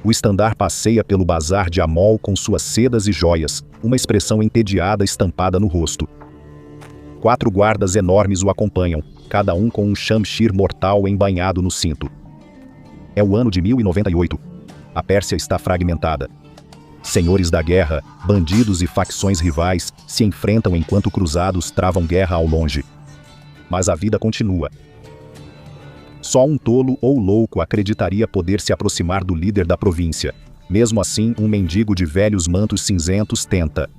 O estandar passeia pelo bazar de Amol com suas sedas e joias, uma expressão entediada estampada no rosto. 4 guardas enormes o acompanham, cada um com um Shamshir mortal embainhado no cinto. É o ano de 1098. A Pérsia está fragmentada. Senhores da guerra, bandidos e facções rivais se enfrentam enquanto cruzados travam guerra ao longe. Mas a vida continua. Só um tolo ou louco acreditaria poder se aproximar do líder da província. Mesmo assim, um mendigo de velhos mantos cinzentos tenta.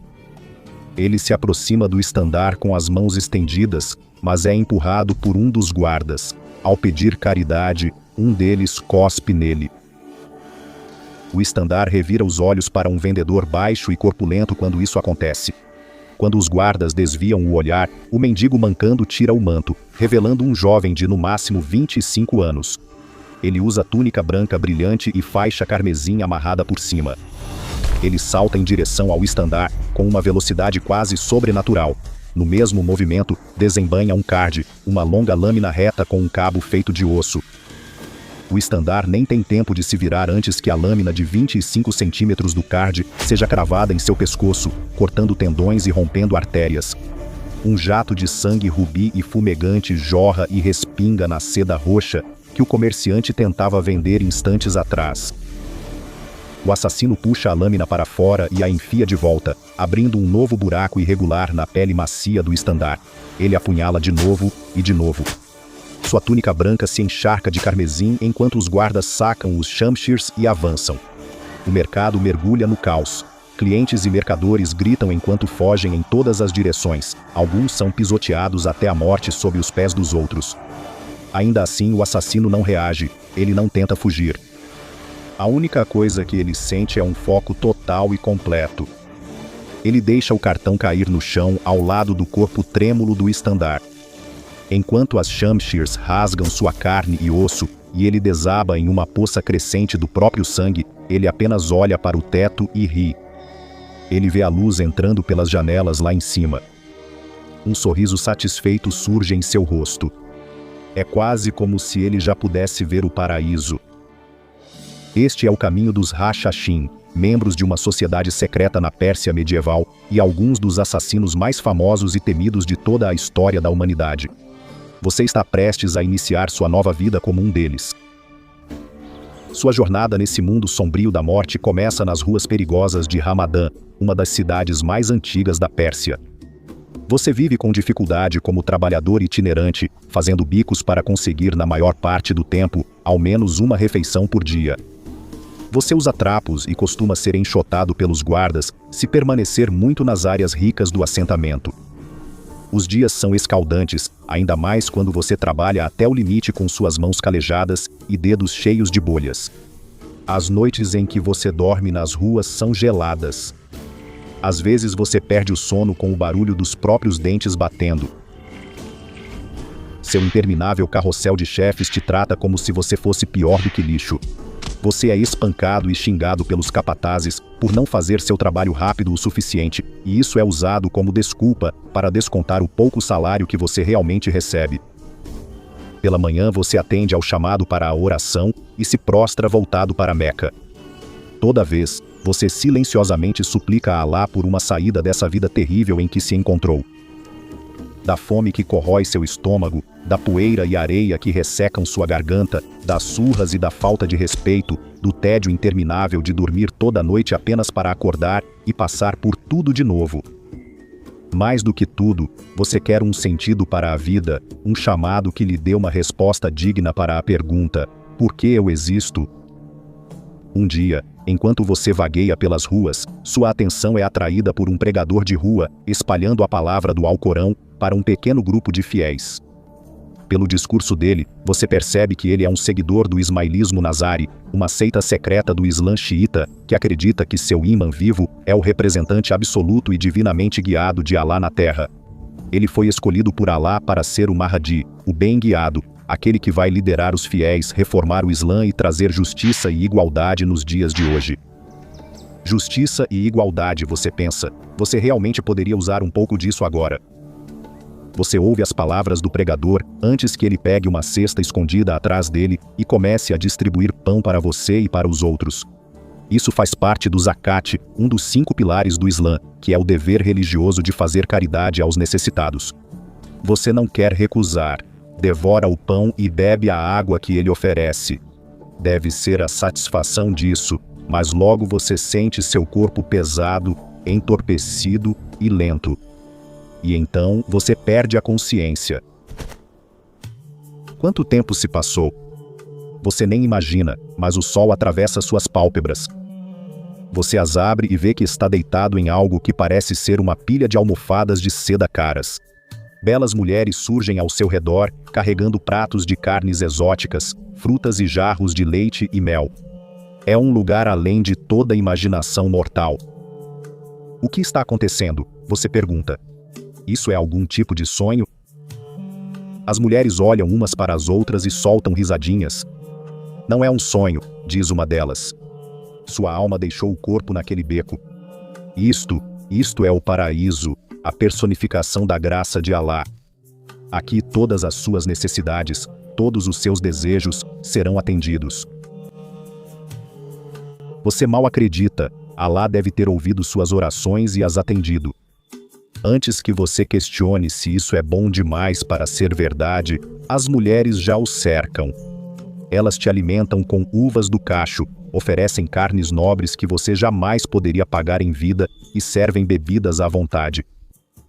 Ele se aproxima do estandar com as mãos estendidas, mas é empurrado por um dos guardas. Ao pedir caridade, um deles cospe nele. O estandar revira os olhos para um vendedor baixo e corpulento quando isso acontece. Quando os guardas desviam o olhar, o mendigo mancando tira o manto, revelando um jovem de no máximo 25 anos. Ele usa túnica branca brilhante e faixa carmesim amarrada por cima. Ele salta em direção ao estandar, com uma velocidade quase sobrenatural. No mesmo movimento, desembainha um card, uma longa lâmina reta com um cabo feito de osso. O estandar nem tem tempo de se virar antes que a lâmina de 25 centímetros do card seja cravada em seu pescoço, cortando tendões e rompendo artérias. Um jato de sangue rubi e fumegante jorra e respinga na seda roxa que o comerciante tentava vender instantes atrás. O assassino puxa a lâmina para fora e a enfia de volta, abrindo um novo buraco irregular na pele macia do estandar. Ele apunhala de novo e de novo. Sua túnica branca se encharca de carmesim enquanto os guardas sacam os Shamshirs e avançam. O mercado mergulha no caos. Clientes e mercadores gritam enquanto fogem em todas as direções. Alguns são pisoteados até a morte sob os pés dos outros. Ainda assim, o assassino não reage. Ele não tenta fugir. A única coisa que ele sente é um foco total e completo. Ele deixa o cartão cair no chão ao lado do corpo trêmulo do estandar. Enquanto as Shamshirs rasgam sua carne e osso, e ele desaba em uma poça crescente do próprio sangue, ele apenas olha para o teto e ri. Ele vê a luz entrando pelas janelas lá em cima. Um sorriso satisfeito surge em seu rosto. É quase como se ele já pudesse ver o paraíso. Este é o caminho dos Hashashin, membros de uma sociedade secreta na Pérsia medieval, e alguns dos assassinos mais famosos e temidos de toda a história da humanidade. Você está prestes a iniciar sua nova vida como um deles. Sua jornada nesse mundo sombrio da morte começa nas ruas perigosas de Hamadan, uma das cidades mais antigas da Pérsia. Você vive com dificuldade como trabalhador itinerante, fazendo bicos para conseguir, na maior parte do tempo, ao menos uma refeição por dia. Você usa trapos e costuma ser enxotado pelos guardas se permanecer muito nas áreas ricas do assentamento. Os dias são escaldantes, ainda mais quando você trabalha até o limite com suas mãos calejadas e dedos cheios de bolhas. As noites em que você dorme nas ruas são geladas. Às vezes você perde o sono com o barulho dos próprios dentes batendo. Seu interminável carrossel de chefes te trata como se você fosse pior do que lixo. Você é espancado e xingado pelos capatazes por não fazer seu trabalho rápido o suficiente, e isso é usado como desculpa para descontar o pouco salário que você realmente recebe. Pela manhã você atende ao chamado para a oração e se prostra voltado para Meca. Toda vez, você silenciosamente suplica a Alá por uma saída dessa vida terrível em que se encontrou. Da fome que corrói seu estômago, da poeira e areia que ressecam sua garganta, das surras e da falta de respeito, do tédio interminável de dormir toda noite apenas para acordar e passar por tudo de novo. Mais do que tudo, você quer um sentido para a vida, um chamado que lhe dê uma resposta digna para a pergunta: por que eu existo? Um dia, enquanto você vagueia pelas ruas, sua atenção é atraída por um pregador de rua, espalhando a palavra do Alcorão para um pequeno grupo de fiéis. Pelo discurso dele, você percebe que ele é um seguidor do ismailismo Nazari, uma seita secreta do Islã xiita, que acredita que seu imã vivo é o representante absoluto e divinamente guiado de Alá na Terra. Ele foi escolhido por Alá para ser o Mahdi, o bem-guiado, aquele que vai liderar os fiéis, reformar o Islã e trazer justiça e igualdade nos dias de hoje. Justiça e igualdade, você pensa, você realmente poderia usar um pouco disso agora. Você ouve as palavras do pregador antes que ele pegue uma cesta escondida atrás dele e comece a distribuir pão para você e para os outros. Isso faz parte do zakat, um dos 5 pilares do Islã, que é o dever religioso de fazer caridade aos necessitados. Você não quer recusar. Devora o pão e bebe a água que ele oferece. Deve ser a satisfação disso, mas logo você sente seu corpo pesado, entorpecido e lento. E então você perde a consciência. Quanto tempo se passou? Você nem imagina, mas o sol atravessa suas pálpebras. Você as abre e vê que está deitado em algo que parece ser uma pilha de almofadas de seda caras. Belas mulheres surgem ao seu redor, carregando pratos de carnes exóticas, frutas e jarros de leite e mel. É um lugar além de toda imaginação mortal. O que está acontecendo? Você pergunta. Isso é algum tipo de sonho? As mulheres olham umas para as outras e soltam risadinhas. Não é um sonho, diz uma delas. Sua alma deixou o corpo naquele beco. Isto é o paraíso, a personificação da graça de Alá. Aqui todas as suas necessidades, todos os seus desejos serão atendidos. Você mal acredita, Alá deve ter ouvido suas orações e as atendido. Antes que você questione se isso é bom demais para ser verdade, as mulheres já o cercam. Elas te alimentam com uvas do cacho, oferecem carnes nobres que você jamais poderia pagar em vida e servem bebidas à vontade.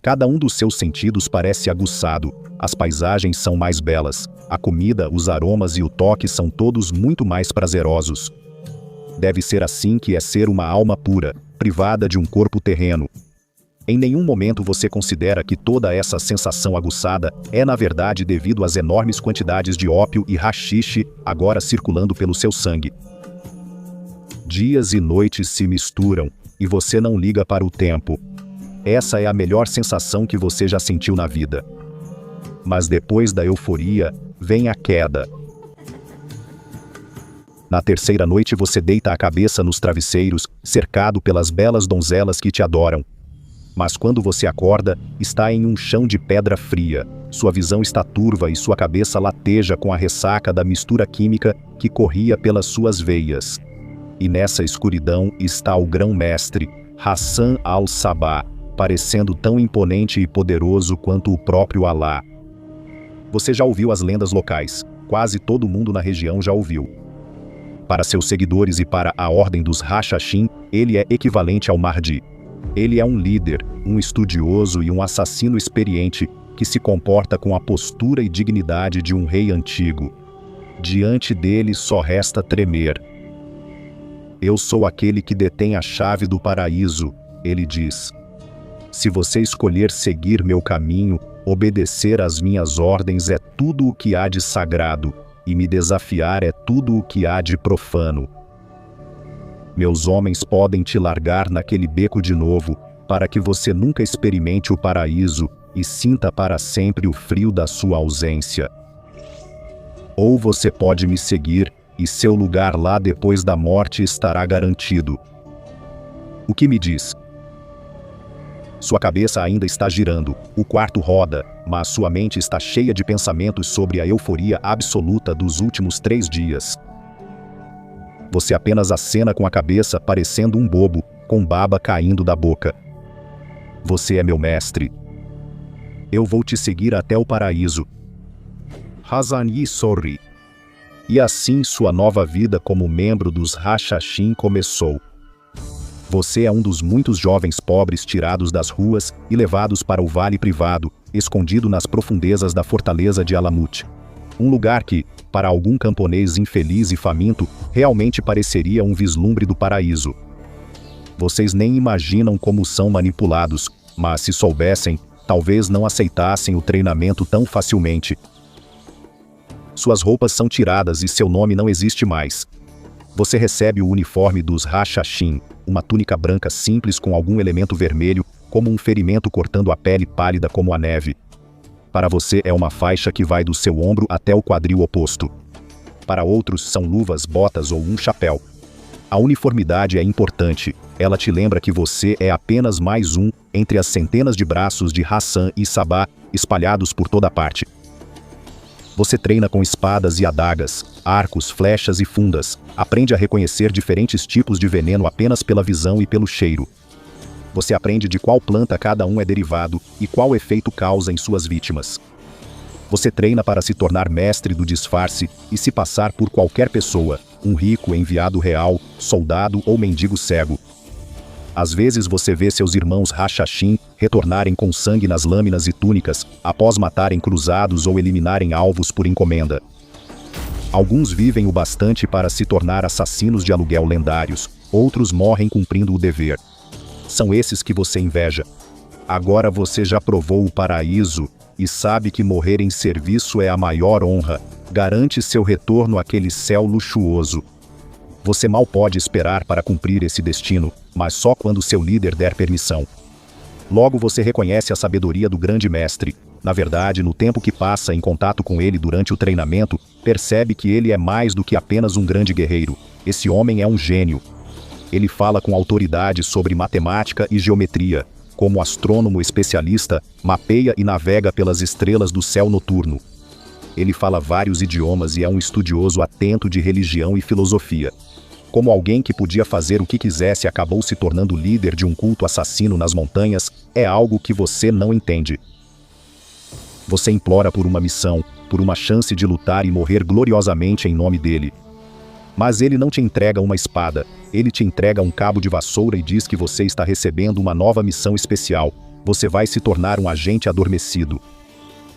Cada um dos seus sentidos parece aguçado, as paisagens são mais belas, a comida, os aromas e o toque são todos muito mais prazerosos. Deve ser assim que é ser uma alma pura, privada de um corpo terreno. Em nenhum momento você considera que toda essa sensação aguçada é na verdade devido às enormes quantidades de ópio e haxixe agora circulando pelo seu sangue. Dias e noites se misturam, e você não liga para o tempo. Essa é a melhor sensação que você já sentiu na vida. Mas depois da euforia, vem a queda. Na terceira noite você deita a cabeça nos travesseiros, cercado pelas belas donzelas que te adoram. Mas quando você acorda, está em um chão de pedra fria. Sua visão está turva e sua cabeça lateja com a ressaca da mistura química que corria pelas suas veias. E nessa escuridão está o grão-mestre, Hassan al-Sabah, parecendo tão imponente e poderoso quanto o próprio Alá. Você já ouviu as lendas locais, quase todo mundo na região já ouviu. Para seus seguidores e para a ordem dos Hashashin, ele é equivalente ao Mahdi. Ele é um líder, um estudioso e um assassino experiente que se comporta com a postura e dignidade de um rei antigo. Diante dele só resta tremer. Eu sou aquele que detém a chave do paraíso, ele diz. Se você escolher seguir meu caminho, obedecer às minhas ordens é tudo o que há de sagrado, e me desafiar é tudo o que há de profano. Meus homens podem te largar naquele beco de novo, para que você nunca experimente o paraíso e sinta para sempre o frio da sua ausência. Ou você pode me seguir, e seu lugar lá depois da morte estará garantido. O que me diz? Sua cabeça ainda está girando, o quarto roda, mas sua mente está cheia de pensamentos sobre a euforia absoluta dos últimos 3 dias. Você apenas acena com a cabeça parecendo um bobo, com baba caindo da boca. Você é meu mestre. Eu vou te seguir até o paraíso. Hazani sorri. E assim sua nova vida como membro dos Hashashin começou. Você é um dos muitos jovens pobres tirados das ruas e levados para o vale privado, escondido nas profundezas da fortaleza de Alamut. Um lugar que, para algum camponês infeliz e faminto, realmente pareceria um vislumbre do paraíso. Vocês nem imaginam como são manipulados, mas se soubessem, talvez não aceitassem o treinamento tão facilmente. Suas roupas são tiradas e seu nome não existe mais. Você recebe o uniforme dos Hashashin, uma túnica branca simples com algum elemento vermelho, como um ferimento cortando a pele pálida como a neve. Para você é uma faixa que vai do seu ombro até o quadril oposto. Para outros são luvas, botas ou um chapéu. A uniformidade é importante, ela te lembra que você é apenas mais um entre as centenas de braços de Hassan e Sabah espalhados por toda parte. Você treina com espadas e adagas, arcos, flechas e fundas. Aprende a reconhecer diferentes tipos de veneno apenas pela visão e pelo cheiro. Você aprende de qual planta cada um é derivado e qual efeito causa em suas vítimas. Você treina para se tornar mestre do disfarce e se passar por qualquer pessoa, um rico, enviado real, soldado ou mendigo cego. Às vezes você vê seus irmãos Hashashin retornarem com sangue nas lâminas e túnicas, após matarem cruzados ou eliminarem alvos por encomenda. Alguns vivem o bastante para se tornar assassinos de aluguel lendários, outros morrem cumprindo o dever. São esses que você inveja. Agora você já provou o paraíso e sabe que morrer em serviço é a maior honra, garante seu retorno àquele céu luxuoso. Você mal pode esperar para cumprir esse destino, mas só quando seu líder der permissão. Logo você reconhece a sabedoria do grande mestre. Na verdade, no tempo que passa em contato com ele durante o treinamento, percebe que ele é mais do que apenas um grande guerreiro. Esse homem é um gênio. Ele fala com autoridade sobre matemática e geometria. Como astrônomo especialista, mapeia e navega pelas estrelas do céu noturno. Ele fala vários idiomas e é um estudioso atento de religião e filosofia. Como alguém que podia fazer o que quisesse acabou se tornando líder de um culto assassino nas montanhas, é algo que você não entende. Você implora por uma missão, por uma chance de lutar e morrer gloriosamente em nome dele. Mas ele não te entrega uma espada, ele te entrega um cabo de vassoura e diz que você está recebendo uma nova missão especial. Você vai se tornar um agente adormecido.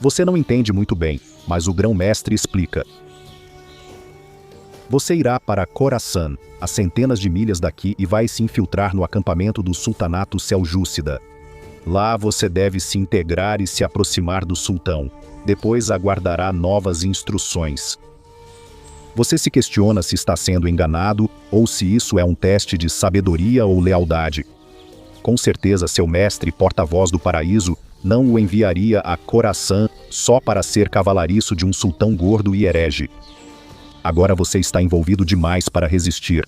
Você não entende muito bem, mas o grão-mestre explica. Você irá para Khorasan, a centenas de milhas daqui, e vai se infiltrar no acampamento do sultanato seljúcida. Lá você deve se integrar e se aproximar do sultão. Depois aguardará novas instruções. Você se questiona se está sendo enganado ou se isso é um teste de sabedoria ou lealdade. Com certeza seu mestre porta-voz do paraíso não o enviaria a Khorasan só para ser cavalariço de um sultão gordo e herege. Agora você está envolvido demais para resistir.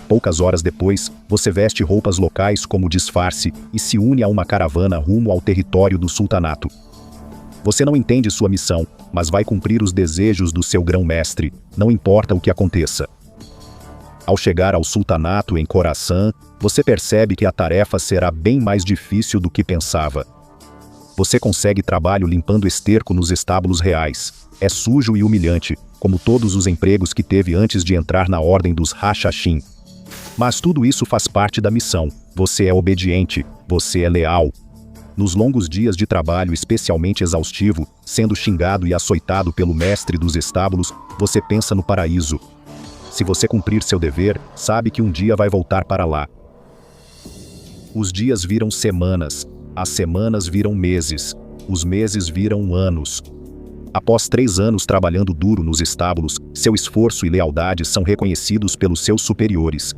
Poucas horas depois, você veste roupas locais como disfarce e se une a uma caravana rumo ao território do sultanato. Você não entende sua missão, mas vai cumprir os desejos do seu grão-mestre, não importa o que aconteça. Ao chegar ao sultanato em Khorasan, você percebe que a tarefa será bem mais difícil do que pensava. Você consegue trabalho limpando esterco nos estábulos reais. É sujo e humilhante, como todos os empregos que teve antes de entrar na ordem dos Hashashin. Mas tudo isso faz parte da missão. Você é obediente, você é leal. Nos longos dias de trabalho especialmente exaustivo, sendo xingado e açoitado pelo mestre dos estábulos, você pensa no paraíso. Se você cumprir seu dever, sabe que um dia vai voltar para lá. Os dias viram semanas, as semanas viram meses, os meses viram anos. Após 3 anos trabalhando duro nos estábulos, seu esforço e lealdade são reconhecidos pelos seus superiores.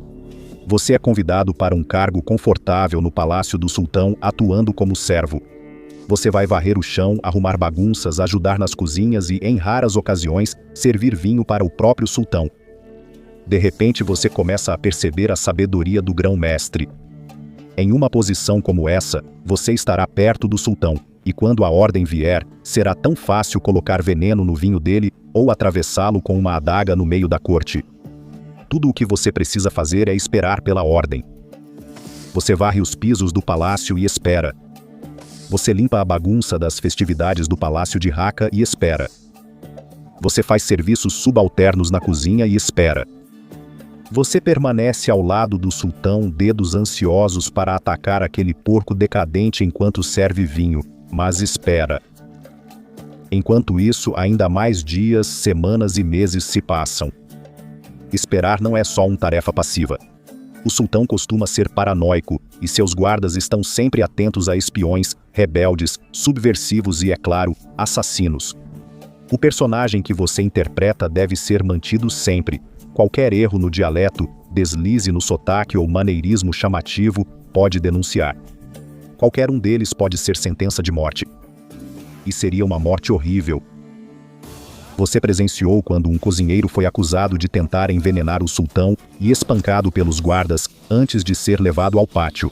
Você é convidado para um cargo confortável no palácio do sultão, atuando como servo. Você vai varrer o chão, arrumar bagunças, ajudar nas cozinhas e, em raras ocasiões, servir vinho para o próprio sultão. De repente você começa a perceber a sabedoria do grão-mestre. Em uma posição como essa, você estará perto do sultão, e quando a ordem vier, será tão fácil colocar veneno no vinho dele ou atravessá-lo com uma adaga no meio da corte. Tudo o que você precisa fazer é esperar pela ordem. Você varre os pisos do palácio e espera. Você limpa a bagunça das festividades do palácio de Raqqa e espera. Você faz serviços subalternos na cozinha e espera. Você permanece ao lado do sultão, dedos ansiosos para atacar aquele porco decadente enquanto serve vinho, mas espera. Enquanto isso, ainda mais dias, semanas e meses se passam. Esperar não é só uma tarefa passiva. O sultão costuma ser paranoico, e seus guardas estão sempre atentos a espiões, rebeldes, subversivos e, é claro, assassinos. O personagem que você interpreta deve ser mantido sempre. Qualquer erro no dialeto, deslize no sotaque ou maneirismo chamativo pode denunciar. Qualquer um deles pode ser sentença de morte. E seria uma morte horrível. Você presenciou quando um cozinheiro foi acusado de tentar envenenar o sultão e espancado pelos guardas antes de ser levado ao pátio.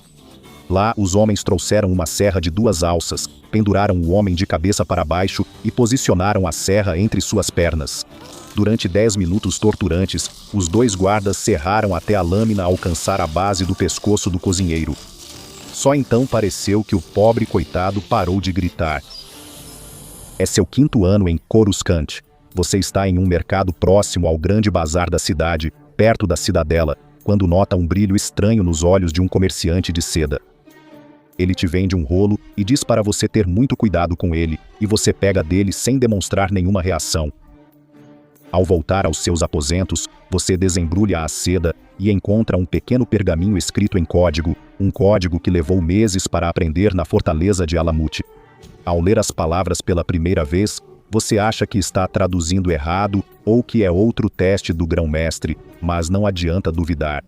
Lá, os homens trouxeram uma serra de 2 alças, penduraram o homem de cabeça para baixo e posicionaram a serra entre suas pernas. Durante 10 minutos torturantes, os 2 guardas serraram até a lâmina alcançar a base do pescoço do cozinheiro. Só então pareceu que o pobre coitado parou de gritar. É seu 5º ano em Coruscant. Você está em um mercado próximo ao grande bazar da cidade, perto da cidadela, quando nota um brilho estranho nos olhos de um comerciante de seda. Ele te vende um rolo e diz para você ter muito cuidado com ele, e você pega dele sem demonstrar nenhuma reação. Ao voltar aos seus aposentos, você desembrulha a seda e encontra um pequeno pergaminho escrito em código, um código que levou meses para aprender na fortaleza de Alamut. Ao ler as palavras pela primeira vez, você acha que está traduzindo errado ou que é outro teste do grão-mestre, mas não adianta duvidar.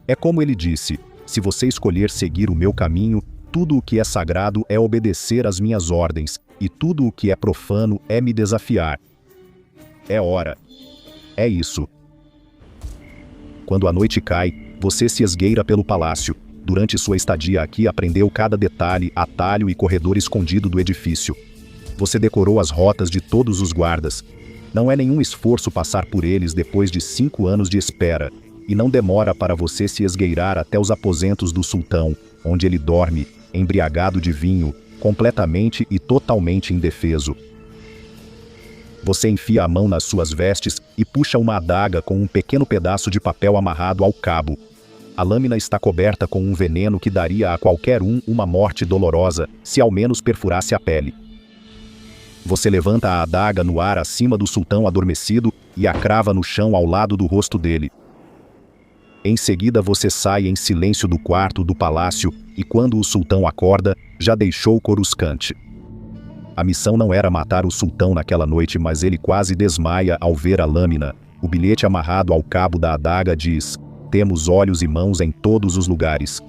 É como ele disse: se você escolher seguir o meu caminho, tudo o que é sagrado é obedecer às minhas ordens, e tudo o que é profano é me desafiar. É hora. É isso. Quando a noite cai, você se esgueira pelo palácio. Durante sua estadia aqui, aprendeu cada detalhe, atalho e corredor escondido do edifício. Você decorou as rotas de todos os guardas. Não é nenhum esforço passar por eles depois de 5 anos de espera, e não demora para você se esgueirar até os aposentos do sultão, onde ele dorme, embriagado de vinho, completamente e totalmente indefeso. Você enfia a mão nas suas vestes e puxa uma adaga com um pequeno pedaço de papel amarrado ao cabo. A lâmina está coberta com um veneno que daria a qualquer um uma morte dolorosa, se ao menos perfurasse a pele. Você levanta a adaga no ar acima do sultão adormecido e a crava no chão ao lado do rosto dele. Em seguida você sai em silêncio do quarto do palácio e quando o sultão acorda, já deixou Coruscant. A missão não era matar o sultão naquela noite, mas ele quase desmaia ao ver a lâmina. O bilhete amarrado ao cabo da adaga diz: temos olhos e mãos em todos os lugares.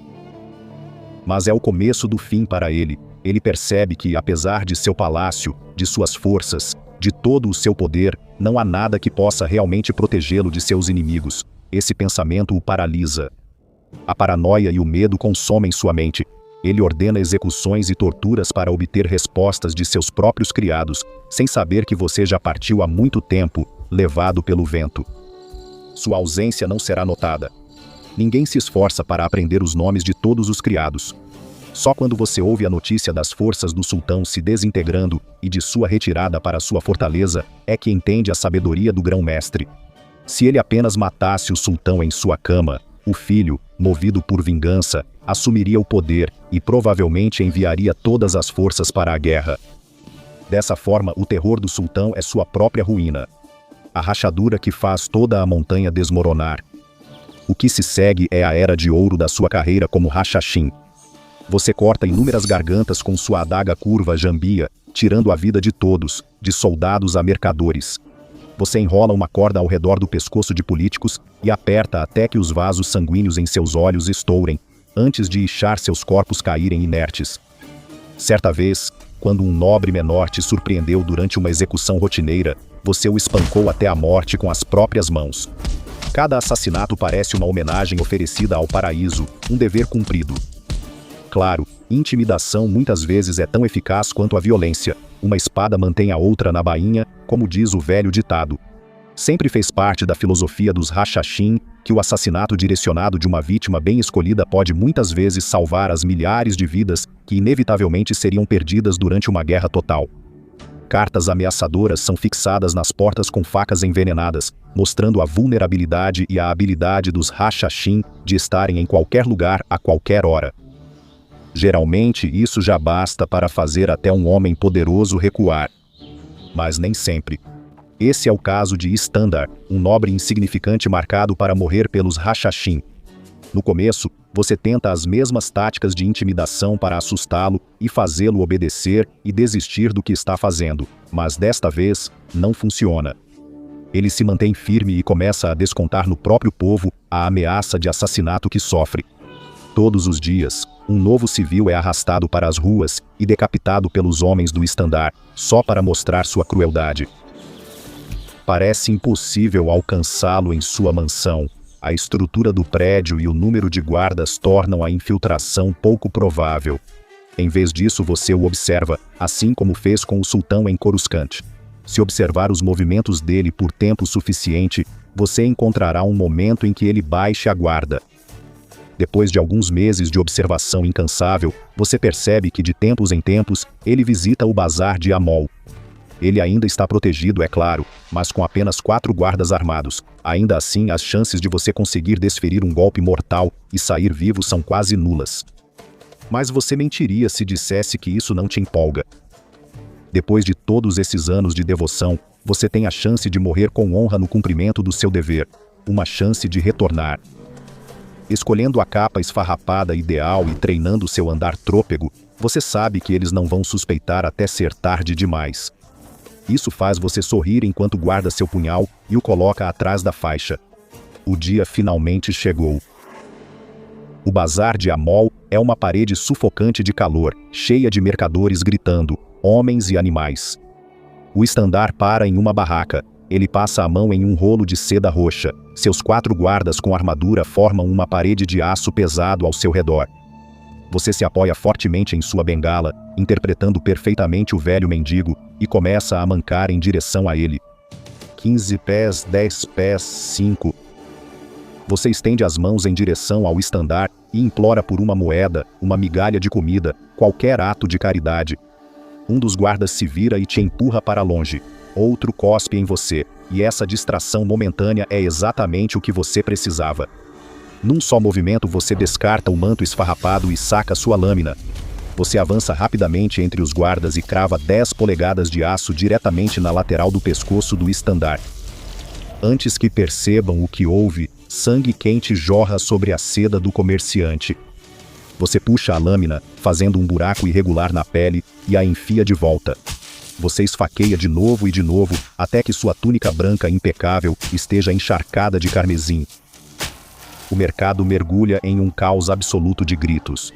Mas é o começo do fim para ele. Ele percebe que, apesar de seu palácio, de suas forças, de todo o seu poder, não há nada que possa realmente protegê-lo de seus inimigos. Esse pensamento o paralisa. A paranoia e o medo consomem sua mente. Ele ordena execuções e torturas para obter respostas de seus próprios criados, sem saber que você já partiu há muito tempo, levado pelo vento. Sua ausência não será notada. Ninguém se esforça para aprender os nomes de todos os criados. Só quando você ouve a notícia das forças do sultão se desintegrando e de sua retirada para sua fortaleza, é que entende a sabedoria do grão-mestre. Se ele apenas matasse o sultão em sua cama, o filho, movido por vingança, assumiria o poder e provavelmente enviaria todas as forças para a guerra. Dessa forma, o terror do sultão é sua própria ruína. A rachadura que faz toda a montanha desmoronar. O que se segue é a era de ouro da sua carreira como Rachachim. Você corta inúmeras gargantas com sua adaga curva jambia, tirando a vida de todos, de soldados a mercadores. Você enrola uma corda ao redor do pescoço de políticos e aperta até que os vasos sanguíneos em seus olhos estourem, antes de deixar seus corpos caírem inertes. Certa vez, quando um nobre menor te surpreendeu durante uma execução rotineira, você o espancou até a morte com as próprias mãos. Cada assassinato parece uma homenagem oferecida ao paraíso, um dever cumprido. Claro, intimidação muitas vezes é tão eficaz quanto a violência. Uma espada mantém a outra na bainha, como diz o velho ditado. Sempre fez parte da filosofia dos Rachachim que o assassinato direcionado de uma vítima bem escolhida pode muitas vezes salvar as milhares de vidas que inevitavelmente seriam perdidas durante uma guerra total. Cartas ameaçadoras são fixadas nas portas com facas envenenadas, mostrando a vulnerabilidade e a habilidade dos Rachachim de estarem em qualquer lugar a qualquer hora. Geralmente, isso já basta para fazer até um homem poderoso recuar. Mas nem sempre. Esse é o caso de Istandar, um nobre insignificante marcado para morrer pelos Rachachim. No começo, você tenta as mesmas táticas de intimidação para assustá-lo e fazê-lo obedecer e desistir do que está fazendo, mas desta vez, não funciona. Ele se mantém firme e começa a descontar no próprio povo a ameaça de assassinato que sofre. Todos os dias, um novo civil é arrastado para as ruas e decapitado pelos homens do Istandar, só para mostrar sua crueldade. Parece impossível alcançá-lo em sua mansão. A estrutura do prédio e o número de guardas tornam a infiltração pouco provável. Em vez disso, você o observa, assim como fez com o sultão em Coruscant. Se observar os movimentos dele por tempo suficiente, você encontrará um momento em que ele baixe a guarda. Depois de alguns meses de observação incansável, você percebe que de tempos em tempos, ele visita o bazar de Amol. Ele ainda está protegido, é claro, mas com apenas 4 guardas armados. Ainda assim, as chances de você conseguir desferir um golpe mortal e sair vivo são quase nulas. Mas você mentiria se dissesse que isso não te empolga. Depois de todos esses anos de devoção, você tem a chance de morrer com honra no cumprimento do seu dever. Uma chance de retornar. Escolhendo a capa esfarrapada ideal e treinando seu andar trôpego, você sabe que eles não vão suspeitar até ser tarde demais. Isso faz você sorrir enquanto guarda seu punhal e o coloca atrás da faixa. O dia finalmente chegou. O bazar de Amol é uma parede sufocante de calor, cheia de mercadores gritando, homens e animais. O estandar para em uma barraca. Ele passa a mão em um rolo de seda roxa. Seus 4 guardas com armadura formam uma parede de aço pesado ao seu redor. Você se apoia fortemente em sua bengala, interpretando perfeitamente o velho mendigo, e começa a mancar em direção a ele. 15 pés, 10 pés, 5. Você estende as mãos em direção ao estandar e implora por uma moeda, uma migalha de comida, qualquer ato de caridade. Um dos guardas se vira e te empurra para longe. Outro cospe em você, e essa distração momentânea é exatamente o que você precisava. Num só movimento você descarta o manto esfarrapado e saca sua lâmina. Você avança rapidamente entre os guardas e crava 10 polegadas de aço diretamente na lateral do pescoço do estandar. Antes que percebam o que houve, sangue quente jorra sobre a seda do comerciante. Você puxa a lâmina, fazendo um buraco irregular na pele, e a enfia de volta. Você esfaqueia de novo e de novo, até que sua túnica branca impecável esteja encharcada de carmesim. O mercado mergulha em um caos absoluto de gritos.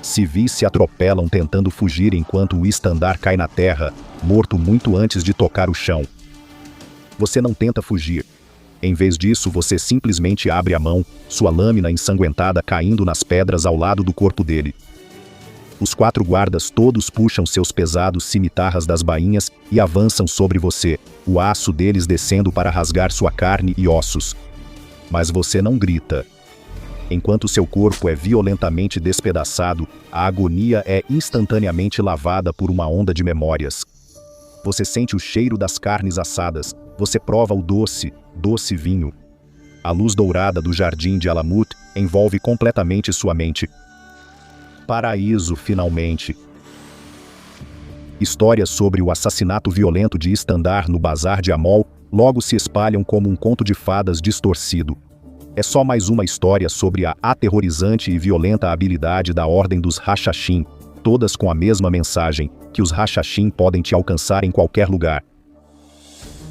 Civis se atropelam tentando fugir enquanto o estandar cai na terra, morto muito antes de tocar o chão. Você não tenta fugir. Em vez disso, você simplesmente abre a mão, sua lâmina ensanguentada caindo nas pedras ao lado do corpo dele. Os 4 guardas todos puxam seus pesados cimitarras das bainhas e avançam sobre você, o aço deles descendo para rasgar sua carne e ossos. Mas você não grita. Enquanto seu corpo é violentamente despedaçado, a agonia é instantaneamente lavada por uma onda de memórias. Você sente o cheiro das carnes assadas, você prova o doce, doce vinho. A luz dourada do jardim de Alamut envolve completamente sua mente. Paraíso, finalmente. Histórias sobre o assassinato violento de Istandar no bazar de Amol logo se espalham como um conto de fadas distorcido. É só mais uma história sobre a aterrorizante e violenta habilidade da Ordem dos Hashashin, todas com a mesma mensagem, que os Hashashin podem te alcançar em qualquer lugar.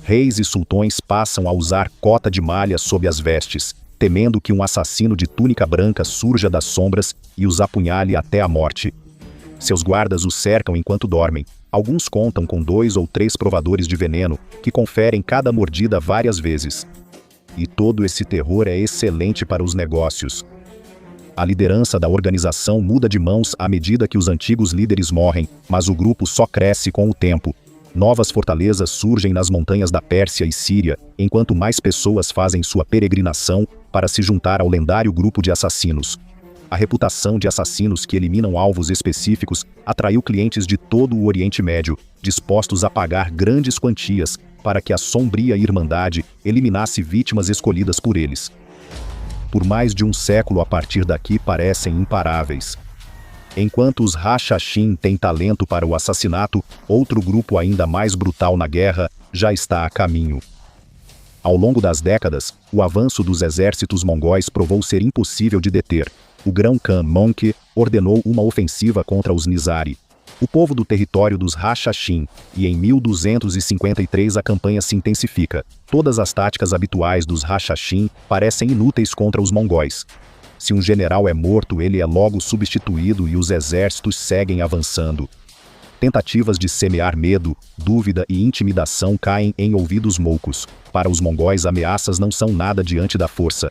Reis e sultões passam a usar cota de malha sob as vestes, temendo que um assassino de túnica branca surja das sombras e os apunhale até a morte. Seus guardas os cercam enquanto dormem. Alguns contam com 2 ou 3 provadores de veneno, que conferem cada mordida várias vezes. E todo esse terror é excelente para os negócios. A liderança da organização muda de mãos à medida que os antigos líderes morrem, mas o grupo só cresce com o tempo. Novas fortalezas surgem nas montanhas da Pérsia e Síria, enquanto mais pessoas fazem sua peregrinação para se juntar ao lendário grupo de assassinos. A reputação de assassinos que eliminam alvos específicos atraiu clientes de todo o Oriente Médio, dispostos a pagar grandes quantias para que a sombria Irmandade eliminasse vítimas escolhidas por eles. Por mais de um século a partir daqui parecem imparáveis. Enquanto os Hashashin têm talento para o assassinato, outro grupo ainda mais brutal na guerra já está a caminho. Ao longo das décadas, o avanço dos exércitos mongóis provou ser impossível de deter. O Grão-Khan Monke ordenou uma ofensiva contra os Nizari, o povo do território dos Hashashin, e em 1253 a campanha se intensifica. Todas as táticas habituais dos Hashashin parecem inúteis contra os mongóis. Se um general é morto, ele é logo substituído e os exércitos seguem avançando. Tentativas de semear medo, dúvida e intimidação caem em ouvidos moucos. Para os mongóis, ameaças não são nada diante da força.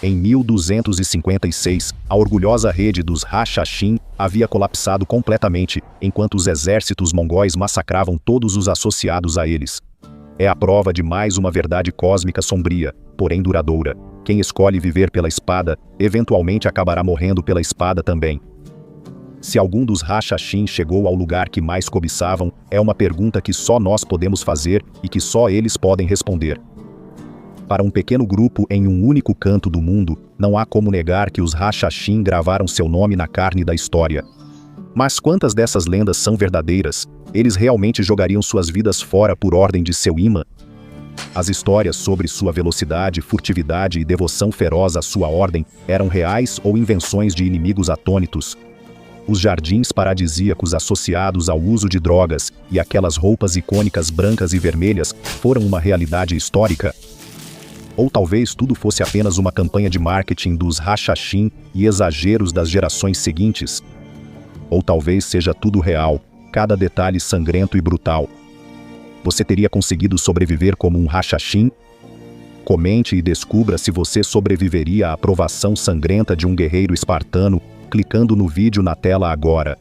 Em 1256, a orgulhosa rede dos Hashashin havia colapsado completamente, enquanto os exércitos mongóis massacravam todos os associados a eles. É a prova de mais uma verdade cósmica sombria, porém duradoura. Quem escolhe viver pela espada, eventualmente acabará morrendo pela espada também. Se algum dos Hashashin chegou ao lugar que mais cobiçavam, é uma pergunta que só nós podemos fazer e que só eles podem responder. Para um pequeno grupo em um único canto do mundo, não há como negar que os Hashashin gravaram seu nome na carne da história. Mas quantas dessas lendas são verdadeiras? Eles realmente jogariam suas vidas fora por ordem de seu imã? As histórias sobre sua velocidade, furtividade e devoção feroz à sua ordem eram reais ou invenções de inimigos atônitos? Os jardins paradisíacos associados ao uso de drogas e aquelas roupas icônicas brancas e vermelhas foram uma realidade histórica? Ou talvez tudo fosse apenas uma campanha de marketing dos Hashashin e exageros das gerações seguintes? Ou talvez seja tudo real, cada detalhe sangrento e brutal. Você teria conseguido sobreviver como um Hashashin? Comente e descubra se você sobreviveria à provação sangrenta de um guerreiro espartano, clicando no vídeo na tela agora.